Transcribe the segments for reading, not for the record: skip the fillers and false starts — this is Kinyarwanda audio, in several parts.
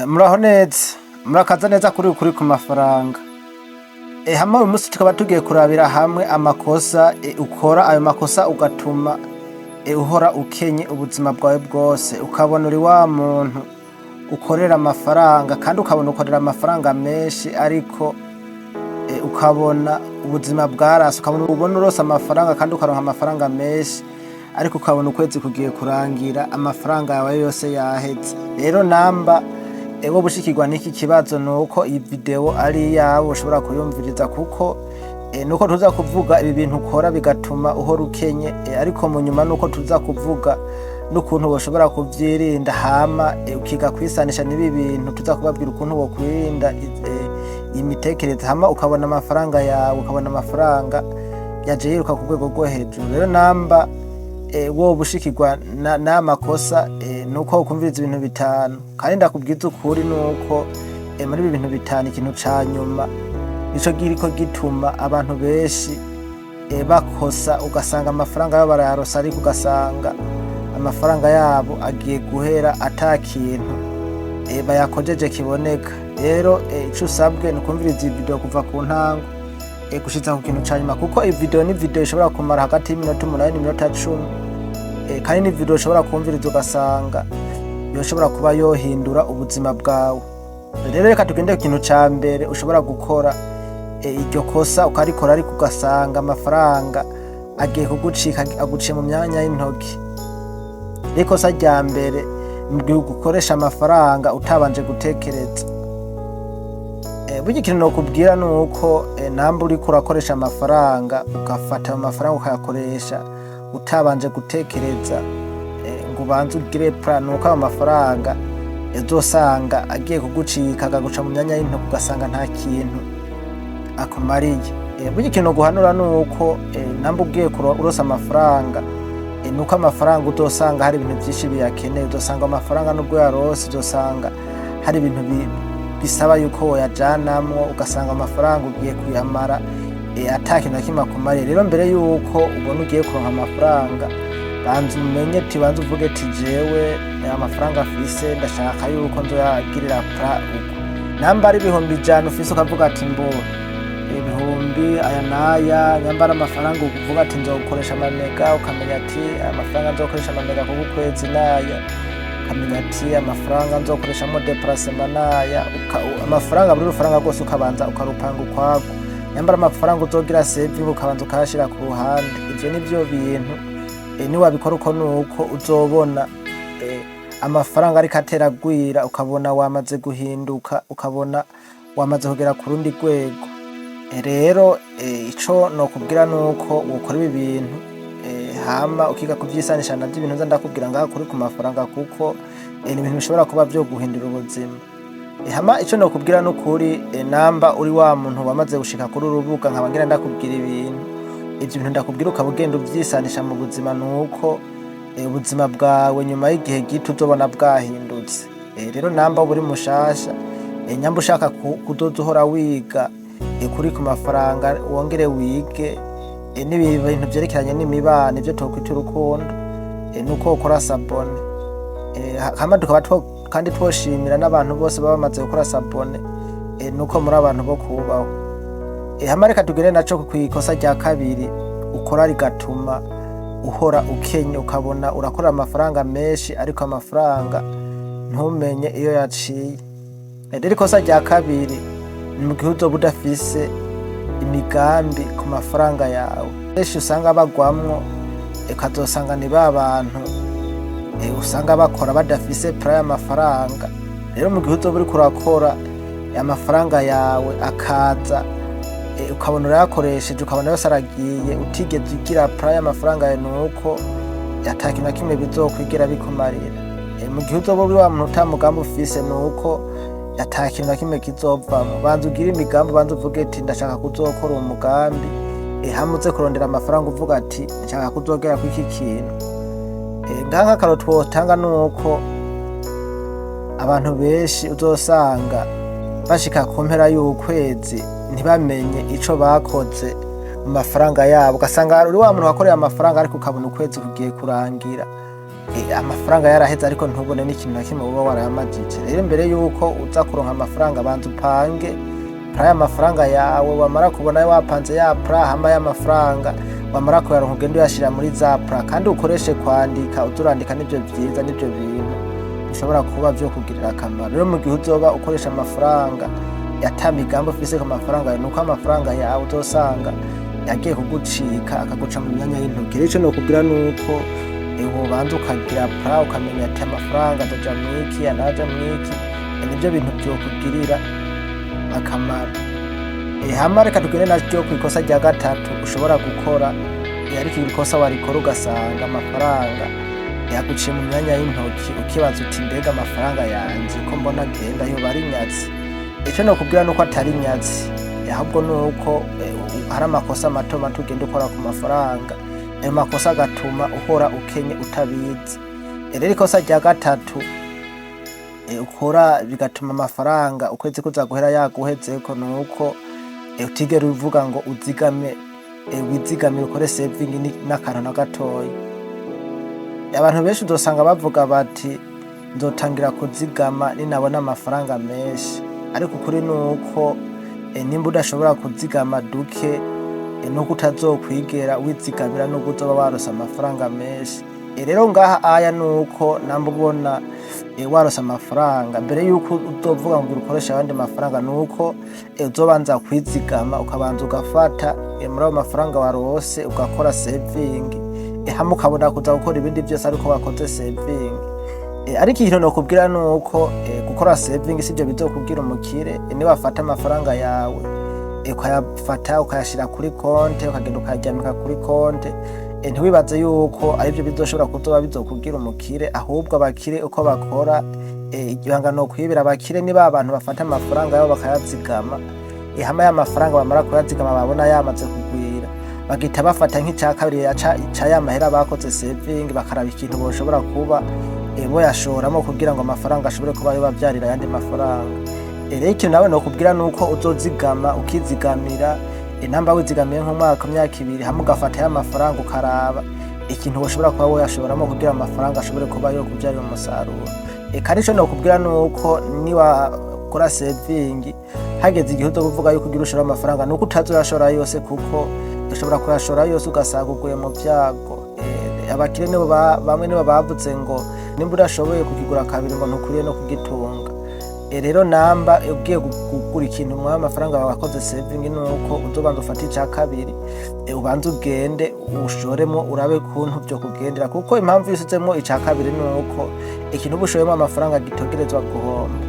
Muraho neza, murakaza neza kuri ku mafaranga. Hamwe uyu munsi tukaba tugiye kurabira hamwe amakosa ukora, ayo makosa ugatuma uhora ukenye ubuzima bwawe bwose, ukabona uri wa muntu ukorera amafaranga kandi ukabona ukorera amafaranga menshi, ariko ukabona ubuzima bwarase, ukabona urose amafaranga kandi ukaronka amafaranga menshi, ariko ukabona ukwezi kugiye kurangira amafaranga yawe yose yaheze. Rero namba wo bushikirwa n'iki kibazo nuko iyi video ari yawe ushobora kuyumviriza, kuko nuko tuza kuvuga ibi bintu ukora bigatuma uhora ukenye, ariko mu nyuma nuko tuza kuvuga n'ukuntu woshobora kuvyirinda, hama ukiga kwisanisha n'ibi bintu tuza kubabwira ukuntu wo kwirinda imitekerereze, hama ukabona amafaranga yawe, ukabona amafaranga yaje yiruka ku rwego rwo hejuru. Rero namba wo bushikirwa n'amakosa nuko ukumviriza ibintu bitanu, kandi ndakubwiza ukuri nuko muri ibi bintu bitanu ikintu ca nyuma nico giriko gituma abantu benshi bakosa, ugasanga amafaranga yabo barayarosa, ariko ugasanga amafaranga yabo agiye guhera ata kintu bayakojeje kiboneka. Rero ico usabwe ni ukumviriza iyi video kuva ku ntango gushitsa ku kintu ca nyuma, kuko iyi video ni video ishobora kumara hagati y'iminota 8 n'iminota 10, kandi ni video ushobora kumviriza ugasanga yoshobora kuba yohindura ubuzima bwawe. Rero reka tugende ku kintu ca mbere ushobora gukora iryo kosa ukarikora, ariko ugasanga amafaranga agiye kugucika, aguciye mu myanya y'intoki. Ikosa rya mbere ni gukoresha amafaranga utabanje gutekereza. Burya ikintu nokubwira nuko namba uriko urakoresha amafaranga ugafata ayo mafaranga ukayakoresha utabanje gutekereza ngo ubanze ugire plan, nuko ayo mafaranga uzosanga agiye kugucika, agaguca mu myanya y'intoki, ugasanga nta kintu akumariye. Burya ikintu guhanura nuko namba ugiye urosa amafaranga, nuko amafaranga uzosanga hari ibintu vyinshi biyakeneye, uzosanga amafaranga nubwo yarose uzosanga hari ibintu bisaba yuko woyajanamwo, ugasanga amafaranga ugiye kuyamara ata kintu na kimwe akumariye. Rero mbere yuko ubona ugiye kuronka amafaranga, banza umenye banza uvuge ati jewe amafaranga afise ndashaka yuko nzoyagirira pra uko. Namba ari ibihumbi 100 ufise ukavuga ati ibihumbi aya naya, nyambara amafaranga uvuga ati nzokoresha amamega, ukamenya ati amafaranga nzokoresha amamega ku kwezi naya, ukamenya ati amafaranga nzokoresha mo déplacement naya, amafaranga buri rufaranga rwose ukabanza ukarupanga ukwago. Nyambara amafaranga uzogira saving ukabanza ukashira ku ruhande. Ivyo nivyo bintu ni wabikora uko nuko uzobona amafaranga ariko ateragwira, ukabona wamaze guhinduka, ukabona wamaze kugera ku rundi rwego. Rero ico nokubwira nuko ukora ibi bintu hama ukiga kuvyisanisha navyo ibintu ndakubwira ngaha kuri ku mafaranga, kuko ni ibintu bishobora kuba vyo guhindura ubuzima. Hama ico nokubwira n'ukuri, namba uri wa muntu wamaze gushika kuri urubuga nkaba ngira ndakubwira ibintu, ivyo bintu ndakubwira ukaba ugenda uvyisanisha mu buzima, nuko ubuzima bwawe nyuma y'igihe gito uzobona bwahindutse. Rero namba uri mushasha, nyamba ushaka kuzoza uhora wiga kuri ku mafaranga, wongere wige n'ibintu vyerekeranye n'imibano, ivyo twokwita urukundo, nuko ukora sabone. Hama tukaba kandi twoshimira n'abantu bose baba bamaze gukora sabone, nuko muri abantu bo kubaho. Hama reka tugere naco kwikosa rya kabiri ukora rigatuma uhora ukenye, ukabona urakora amafaranga menshi, ariko amafaranga ntumenye iyo yaciye. Rero ikosa rya kabiri ni mu gihe uzoba udafise imigambi ku mafaranga yawe. Benshi usanga bagwamwo, ukazosanga ni ba bantu usanga bakora badafise plan y'amafaranga. Rero mu gihe uzoba uriko urakora amafaranga yawe akaza, ukabona urayakoresheje, ukabona yose aragiye, utigeze ugira plan y'amafaranga yawe, nuko ata kintu na kimwe bizokwigira bikumarira. Mu gihe uzoba uri wa muntu utamugambi ufise, nuko ata kintu na kimwe kizovamwo. Banza ugire imigambi, banza uvuge ati ndashaka kuzokora umugambi, hamuze kurondera amafaranga uvuga ati nshaka kuzogera ku iki kintu. Ngaha nk'akaro twotanga nuko abantu benshi uzosanga bashika ku mpera y'ukwezi ntibamenye ico bakoze mu mafaranga yabo, ugasanga uri wa muntu wakoreye amafaranga, ariko ukabona ukwezi kugiye kurangira amafaranga yaraheze ariko ntubone n'ikintu na kimwe uba warayamajije. Rero mbere yuko uza kuronka amafaranga banza upange pra y'amafaranga yawe, wamara kubona wapanze ya pra hama y'amafaranga wamara kuyaronka ugende uyashira muri za pra, kandi ukoreshe kwandika, uzurandika n'ivyo vyiza n'ivyo bintu bishobora kuba vyo kugirira akamaro. Rero mu gihe uzoba ukoresha amafaranga ata migambi ufise ku mafaranga yawe, nuko amafaranga yawe uzosanga yagiye kugucika akaguca mu myanya y'intoki. Rero ico nokubwira nuko wobanza ukagira pra ukamenya ati amafaranga azoja mwiki anaja mwiki, nivyo bintu vyokugirira akamaro. Hama reka tugende naryo kw'ikosa rya gatatu ushobora gukora, ariko ikosa warikora ugasanga amafaranga yaguciye mu myanya y'intoki, ukibaza uti mbega amafaranga yanje ko mbona agenda yoba ari nyazi. Ico nokubwira nuko atari nyazi, ahubwo nuko hari amakosa mato mato ugenda ukora ku mafaranga, ayo makosa agatuma uhora ukenye utabizi. Rero ikosa rya gatatu ukora bigatuma amafaranga ukwezi kuza guhera yaguhezeko nuko utigera uvuga ngo uzigame, wizigamire ukore saving n'akantu na gatoyi. Abantu benshi uzosanga bavuga bati nzotangira kuzigama ninabona amafaranga menshi, ariko ukuri nuko nimba udashobora kuzigama duke nuko utazokwigera wizigamira nubwo uzoba warose amafaranga menshi. Rero ngaha aya nuko namba ubona warose amafaranga, mbere yuko uzovuga ngo ukoresha abandi mafaranga nuko uzobanza kwizigama, ukabanza ugafata muri ayo mafaranga warose ugakora saving, hama ukabona kuza gukora ibindi byose ariko wakoze saving. Ariko ikintu nokubwira nuko gukora saving sivyo bizokubwira umukire. Niwafata amafaranga yawe ukayafata ukayashira kuri konte, ukagenda ukayajyamika kuri konte, ntiwibaze yuko arivyo bizoshobora kuzoba bizokubwira umukire. Ahubwo abakire uko bakora, igihangano kwibira abakire niba abantu bafata amafaranga yabo bakayazigama, hama y'amafaranga bamara kuyazigama babona yamaze kugwira, bagita bafata nk'icya kabiri ca ya mahera bakoze saving, bakaraba ikintu boshobora kuba boyashoramo kugira ngo amafaranga ashobore kuba yobavyarira ayandi mafaranga. Rero ikintu nawe nokubwira nuko uzozigama ukizigamira, namba wizigamiye nk'umwaka myaka 2 hamwe ugafata y'amafaranga ukaraba ikintu woshobora kuba woyashoramo kugira amafaranga ashobore kuba yo kuvyarira umusaruro. Kandi ico nokubwira nuko niwakora saving hageze igihe uzovuga yuko ugira ushora amafaranga, nuko utazoyashora yose kuko ushobora kuyashora yose ugasanga uguye mu vyago. Abakire nibo bamwe nibo bavuze ngo nimba udashoboye kukigura kabiri ngo ntukuriye no kugitunga. Rero namba ugiye kugura ikintu mu amafaranga wakoze saving nuko uzobanza ufata ica kabiri, ubanza ugende ushoremo urabe kuntu byo kugendera, kuko impamvu yisizemo ica kabiri nuko ikintu bushoyemo amafaranga gitogerezwa guhomba.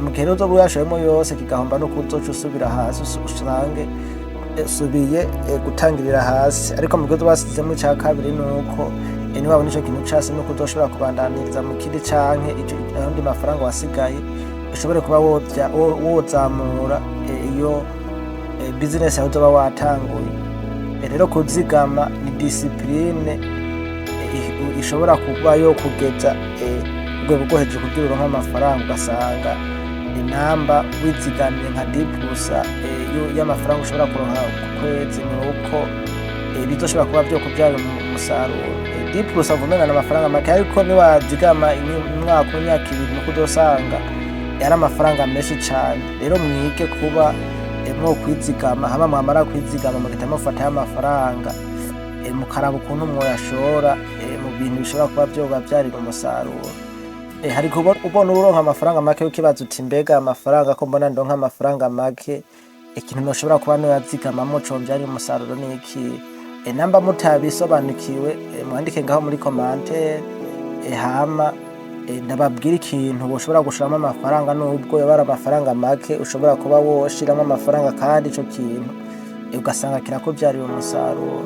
Mu gihe uzo buyashoyemo yose kigahomba no kuzoca usubira hasi, usange subiye gutangirira hasi. Ariko mu gihe basizemo ica kabiri nuko niba nico kintu cyase nuko uzoshobora kubandaniriza mu kindi canke andi mafaranga wasigaye ushobore kuba wozamura iyo business yawe uzoba watanguye. Rero kuzigama ni discipline ishobora kuba yo kugeza urwego rwo hejuru kugira uronke amafaranga, ugasanga inamba wizigamiye nka 10% y'amafaranga ushobora kuronka ku kwezi, nuko bizoshobora kuba byo kubyara umusaruro. 10% avumena n'amafaranga make, ariko niwazigama umwaka imyaka 2 nuko uzosanga yari amafaranga menshi cyane. Rero mwige kuba mwo kwizigama, hama mwamara kwizigama mugahita mufata y'amafaranga mukaraba ukuntu mwoyashora mu bintu bishobora kuba vyobavyarira umusaruro. Hari kuba ubona uronka amafaranga make ukibaza uti mbega amafaranga ko mbona ndonka amafaranga make, ikintu noshobora kuba noyazigamamo comvyarira umusaruro niki? Namba mutabisobanukiwe mwandike ngaho muri commentaire, hama ndababwira ikintu boshobora gushiramo amafaranga nubwo yabara amafaranga make ushobora kuba woshiramo amafaranga kandi ico kintu ugasanga kirakuvyarira umusaruro.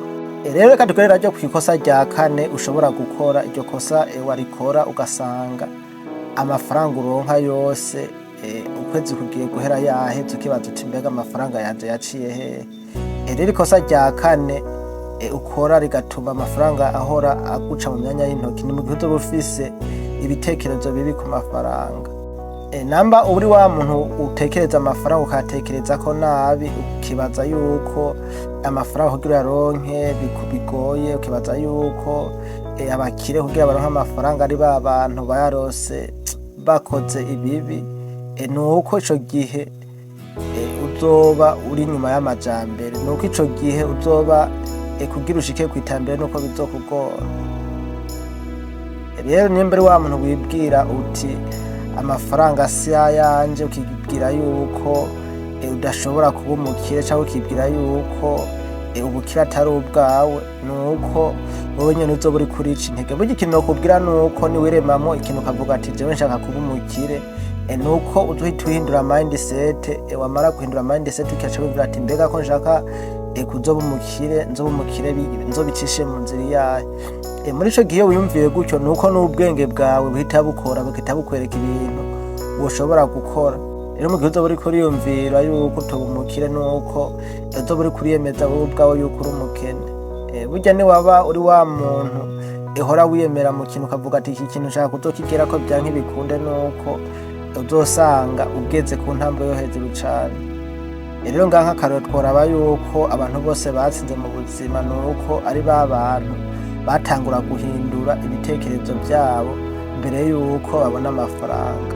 Rero reka dukorera ryo kwikosa rya kane ushobora gukora. Iryo kosa warikora ugasanga amafaranga uronka yose ukwezi kugiye guhera yaheze, ukibaza uti mbega amafaranga yanje yaciye hehe? Rero ikosa rya kane ukora rigatuma amafaranga ahora aguca mu myanya y'intoki ni mu gihe uzoba ufise ibitekerezo bibi ku mafaranga. Namba uri wa muntu utekereza amafaranga ukatekereza ko nabi, ukibaza yuko amafaranga kugira yaronke bigoye, ukibaza yuko abakire kugira baronke amafaranga ari ba bantu bayarose bakoze ibibi, nuko ico gihe uzoba uri inyuma y'amajambere, nuko ico gihe uzoba kugira ushike kw'iterambere nuko bizokugora. Rero nimbere wa muntu wibwira uti amafaranga si ayanje, ukibwira yuko udashobora kuba umukire, cyangwa ukibwira yuko ubukire atari ubwawe, nuko wowe nyene uzoba uri kurica intege. Burya ikintu nokubwira nuko niwiremamo ikintu ukavuga ati jewe nshaka kuba umukire, nuko uzohita uhindura mindset, wamara guhindura mindset ukaca wibwira ati mbega ko nshaka kuzoba umukire, nzoba umukire nzobicishe mu nzira yayo. Muri ico gihe wiyumviye gutyo, nuko n'ubwenge bwawe buhita bukora, bugahita bukwereka ibintu woshobora gukora. Rero mu gihe uzoba uriko uriyumvira yuko utoba umukire, nuko uzoba uriko uriyemeza wowe ubwawe yuko uri umukene. Burya niwaba uri wa muntu uhora wiyemera mu kintu ukavuga ati iki kintu nshaka kuzokigerako vyanke bikunde, nuko uzosanga ugeze ku ntambwe yo hejuru cane. Rero ngaha nk'akarorero tworaba yuko abantu bose batsinze mu buzima, nuko ari ba bantu batangura guhindura ibitekerezo vyabo mbere yuko babona amafaranga.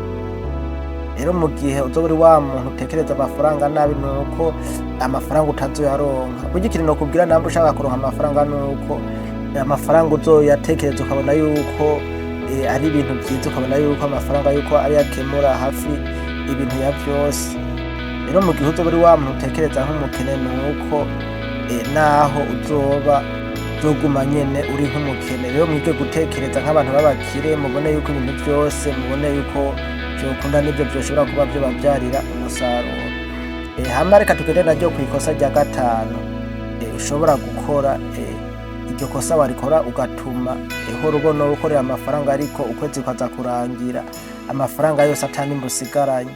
Rero mu gihe uzoba uri wa muntu utekereza amafaranga nabi, nuko amafaranga utazoyaronka. Burya ikintu nokubwira namba ushaka kuronka amafaranga, nuko amafaranga uzoyatekereza ukabona yuko ari ibintu vyiza, ukabona yuko amafaranga yuko ari yakemura hafi ibintu ya vyose. Rero mu gihe uzoba uri wa muntu utekereza nk'umukene, nuko naho uzoguma nyene uri nk'umukene. Rero mwige gutekereza nk'abantu b'abakire, mubone yuko ibintu vyose, mubone yuko vyokunda n'ivyo vyoshobora kuba vyobavyarira umusaruro. Hama reka tugende naryo kw'ikosa rya gatanu ushobora gukora. Iryo kosa warikora ugatuma uhora ubona ukorera amafaranga, ariko ukwezi kukaza kurangira amafaranga yose atanimba usigaranye.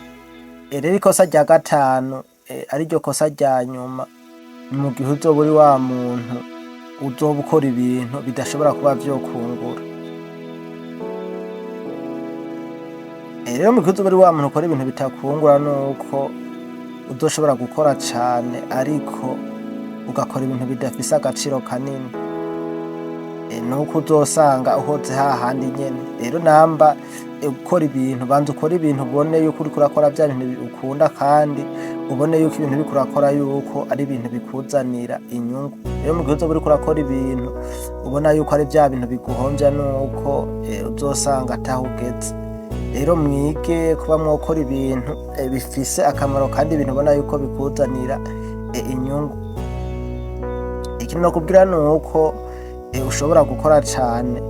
Rero ikosa rya gatanu ariryo kosa rya nyuma, mu gihe uzoba uri wa muntu uzoba ukora ibintu bidashobora kuba vyokungura. Rero mu gihe uzoba uri wa muntu ukora ibintu bitakungura, nuko uzoshobora gukora cane ariko ugakora ibintu bidafise agaciro kanini, nuko uzosanga uhoze hahandi nyene. Rero namba ukora ibintu, banza ukora ibintu ubone yuko uriko urakora vya bintu ukunda, kandi ubone yuko ibintu uriko urakora yuko ari ibintu bikuzanira inyungu. Rero mu gihe uzoba uriko urakora ibintu ubona yuko ari vya bintu biguhomvya, nuko uzosanga ataho ugeze. Rero mwige kuba mwokora ibintu bifise akamaro, kandi ibintu ubona yuko bikuzanira inyungu. Ikintu nokubwira nuko ushobora gukora cane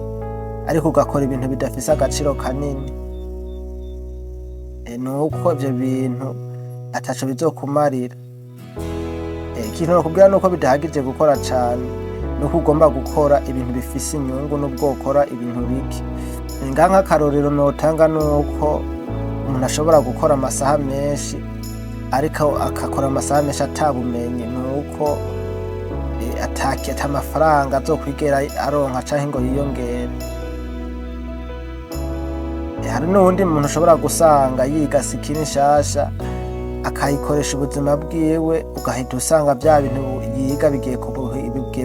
ariko ugakora ibintu bidafise agaciro kanini, nuko ivyo bintu ataco bizokumarira. Ikintu nokubwira nuko bidahagije gukora cane, nuko ugomba gukora ibintu bifise inyungu, nubwo ukora ibintu bike. Ngaha nk'akarorero notanga nuko umuntu ashobora gukora amasaha menshi ariko akakora amasaha menshi atabumenye, nuko ata amafaranga azokwigera aronka canke ngo yiyongere. Hari n'uwundi muntu ushobora gusanga yiga sikini nshasha akayikoresha ubuzima bwiwe, ugahita usanga vya bintu yiga bigiye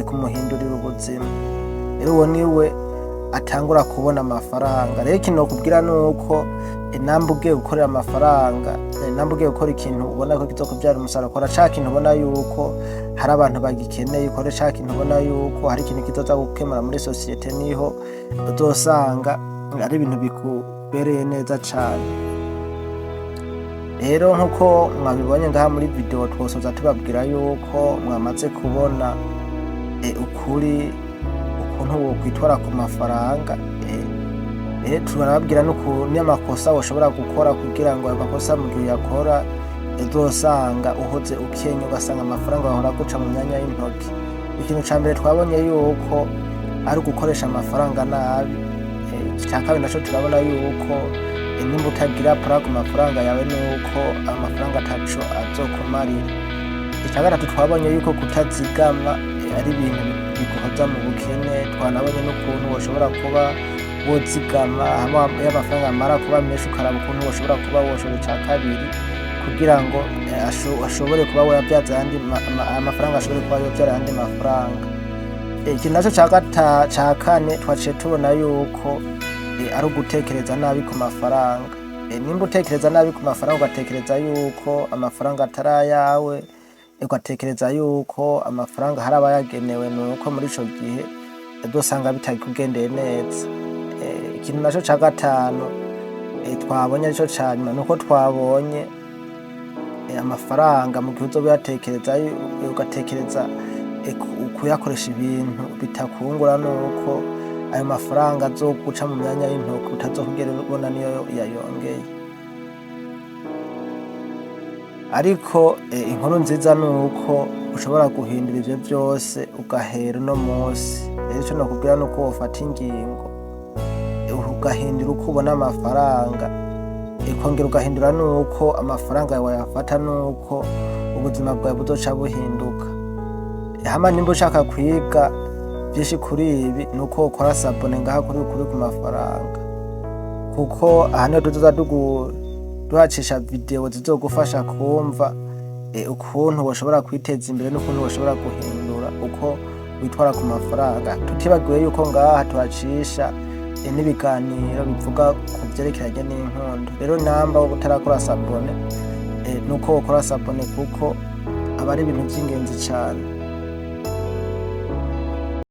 kumuhindurira ubuzima. Rero uwo niwe atangura kubona amafaranga. Rero ikintu nokubwira nuko namba ugiye gukorera amafaranga, namba ugiye gukora ikintu ubona ko kizokuvyara umusaruro, kora ca kintu ubona yuko hari abantu bagikeneye, kora ca kintu ubona yuko hari ikintu kizoza gukemura muri societe, niho uzosanga ari ibintu bikubereye neza cane. Rero nkuko mwabibonye ngaha muri video, twosoza tubabwira yuko mwamaze kubona ukuri ukuntu wokwitwara ku mafaranga. Turababwira n'amakosa woshobora gukora kugira ngo amakosa mu gihe yakora uzosanga uhoze ukenya, ugasanga amafaranga wahora guca mu myanya y'intoki. Ikintu ca mbere twabonye yuko ari gukoresha amafaranga nabi. Icya kabiri naco turabona yuko nimba utagira para ku mafaranga yawe, nuko amafaranga ataco azokumarira. Icya gatatu twabonye yuko kutazigama ari ibintu biguhoza mu bukene. Twanabonye n'ukuntu woshobora kuba wozigama y'amafaranga amara kuba menshi, ukaraba ukuntu woshobora kuba woshora ica kabiri kugira ngo ashobore kuba yabyaza ayandi amafaranga, ashobore kuba yovyara ayandi mafaranga. Ikintu naco ca kane twaciye tubona yuko ari ugutekereza nabi ku mafaranga. Nimba utekereza nabi ku mafaranga ugatekereza yuko amafaranga atari ayawe, ugatekereza yuko amafaranga hari abayagenewe, nuko muri ico gihe uzosanga bitakugendeye neza. Ikintu naco ca gatanu twabonye arico ca nyuma, nuko twabonye amafaranga mu gihe uzoba uyatekereza ugatekereza kuyakoresha ibintu bitakungura, nuko ayo mafaranga azoguca mu myanya y'intoki utazokugera ubona niyo yayongeye. Ariko inkuru nziza nuko ushobora guhindura ivyo vyose ugahera uno musi. Rero ico nokubwira nuko wofata ingingo ugahindura uko ubona amafaranga, ukongera ugahindura nuko amafaranga yawe wayafata, nuko ubuzima bwawe buzoca buhinduka. Hama nimba ushaka kwiga vyinshi kuri ibi, nuko ukora sabone ngaha kuri ku mafaranga, kuko aha niho tuzoza duhacisha video zizogufasha kumva ukuntu woshobora kwiteza imbere n'ukuntu woshobora guhindura uko witwara ku mafaranga. Tutibagiwe yuko ngaha tuhacisha n'ibiganiro bivuga ku vyerekeranye n'inkondo. Rero namba wowe utarakora sabone, nuko wokora sabone kuko aba ari ibintu vy'ingenzi cane.